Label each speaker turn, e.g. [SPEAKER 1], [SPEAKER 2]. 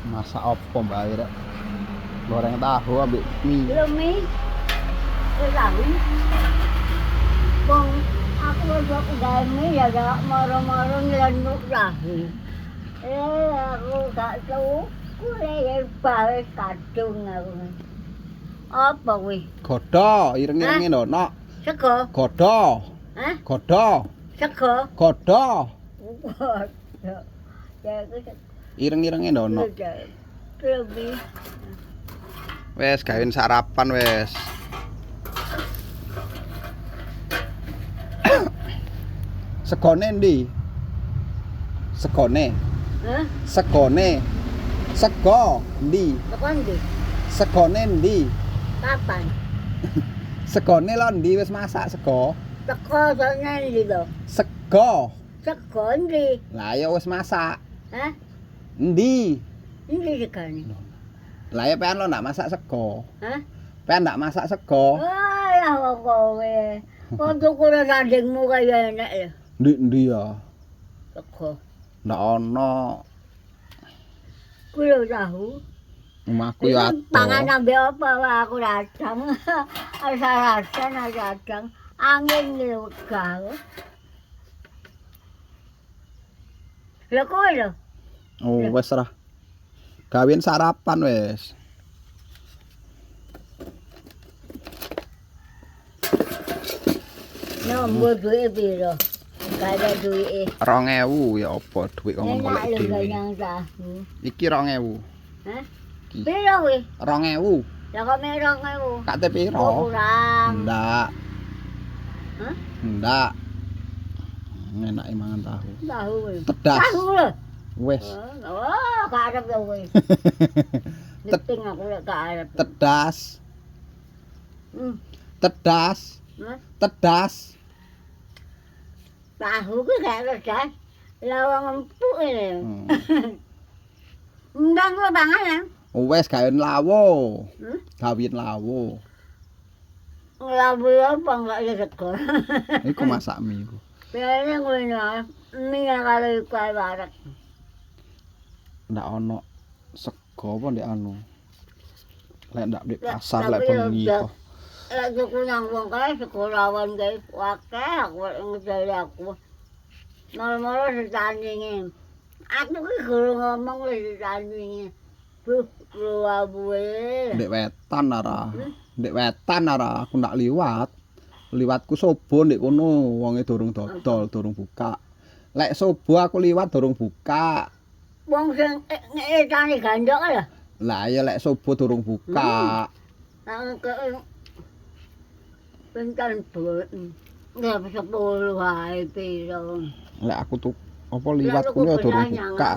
[SPEAKER 1] Masak apa Mbak Ayu rek? Goreng tahu ambek mie.
[SPEAKER 2] Lho mie. Wis tahu. Wong aku wis gawe mie ya gak moro-moro nyelenuk tahu. Aku gak tahu. Kuwi bae kadung aku. Apa kuwi?
[SPEAKER 1] Godho, ireng-irenge ndono.
[SPEAKER 2] Sego.
[SPEAKER 1] Godho.
[SPEAKER 2] Hah?
[SPEAKER 1] Godho.
[SPEAKER 2] Sego.
[SPEAKER 1] Godho.
[SPEAKER 2] Ya iku
[SPEAKER 1] Ireng-irenge ndono.
[SPEAKER 2] lebih.
[SPEAKER 1] Wes gawein sarapan wes. Segone ndi? Segone.
[SPEAKER 2] Hah?
[SPEAKER 1] Segone. Sego ndi?
[SPEAKER 2] Tekan ndi?
[SPEAKER 1] Segone ndi?
[SPEAKER 2] Kapan?
[SPEAKER 1] Segone lho ndi wis masak sego?
[SPEAKER 2] Teko sono ndi to?
[SPEAKER 1] Sego.
[SPEAKER 2] Sego ndi?
[SPEAKER 1] Lah ya wis masak.
[SPEAKER 2] Hah?
[SPEAKER 1] Ndi?
[SPEAKER 2] Ndi segane?
[SPEAKER 1] Lah ya pean lo ndak masak sego.
[SPEAKER 2] Hah?
[SPEAKER 1] Pean ndak masak sego.
[SPEAKER 2] Ya kowe. Kok tuku sandingmu kaya enek ya.
[SPEAKER 1] Ndi ya?
[SPEAKER 2] Sego.
[SPEAKER 1] Ndak ono.
[SPEAKER 2] Kuwi lho tahu.
[SPEAKER 1] Omahku ya
[SPEAKER 2] Pangan
[SPEAKER 1] ado.
[SPEAKER 2] ambek apa wae aku radang. Asa-asan radang. Angin lho wegah. Lha kowe lho.
[SPEAKER 1] Oh wis lah. Gawein sarapan wis.
[SPEAKER 2] Nombo duit piro? Gak ada duit.
[SPEAKER 1] 2000 ya apa duit kok
[SPEAKER 2] Enak
[SPEAKER 1] golek
[SPEAKER 2] lho
[SPEAKER 1] dhewe.
[SPEAKER 2] ganyang tahu.
[SPEAKER 1] Iki 2000.
[SPEAKER 2] Hah?
[SPEAKER 1] Iki
[SPEAKER 2] Piro kuwi?
[SPEAKER 1] 2000.
[SPEAKER 2] Ya kok merong aku.
[SPEAKER 1] Kate
[SPEAKER 2] Oh,
[SPEAKER 1] piro?
[SPEAKER 2] kurang.
[SPEAKER 1] Ndak.
[SPEAKER 2] Hah?
[SPEAKER 1] Ndak. Enake mangan tahu.
[SPEAKER 2] Tahu kuwi.
[SPEAKER 1] Tedas.
[SPEAKER 2] Tahu lho.
[SPEAKER 1] Wis.
[SPEAKER 2] Oh, gak arep lho kuwi. Nyeting aku lek gak arep.
[SPEAKER 1] Tedas. Tedas.
[SPEAKER 2] Hah?
[SPEAKER 1] Tedas.
[SPEAKER 2] Tahu kuwi gak tedas. Lawang empuk ini. Ndang lo pangan ya?
[SPEAKER 1] Wis gawein lawo.
[SPEAKER 2] Hmm?
[SPEAKER 1] Lawo.
[SPEAKER 2] Labu apa enggak ya sego.
[SPEAKER 1] Iku masak mie iku.
[SPEAKER 2] Biasanya gue nih, mie kalau iku ae barat.
[SPEAKER 1] Ndak ono sego apa ndek anu. Lek ndak di
[SPEAKER 2] Lah,
[SPEAKER 1] pasar lek
[SPEAKER 2] tapi
[SPEAKER 1] bengi
[SPEAKER 2] ya,
[SPEAKER 1] kok.
[SPEAKER 2] Lek tuku nang wong kae sekolawan kae akeh aku ngejari aku. Mal-mal ditandingi. Aku ki guru ngomong wis ditandingi. Duh, luwabuhe.
[SPEAKER 1] Ndek wetan ara. Ndek wetan ara aku ndak liwat. Liwatku sobo ndek kono, wonge durung dodol, durung buka. Lek sobo aku liwat durung buka.
[SPEAKER 2] Wong sing etane gandok lho.
[SPEAKER 1] Lah ya lek sobo durung buka.
[SPEAKER 2] Nang ke pentan bu. Nggak bisa 10 wae piro.
[SPEAKER 1] Lek aku tuh apa liwat kuwi ya durung buka.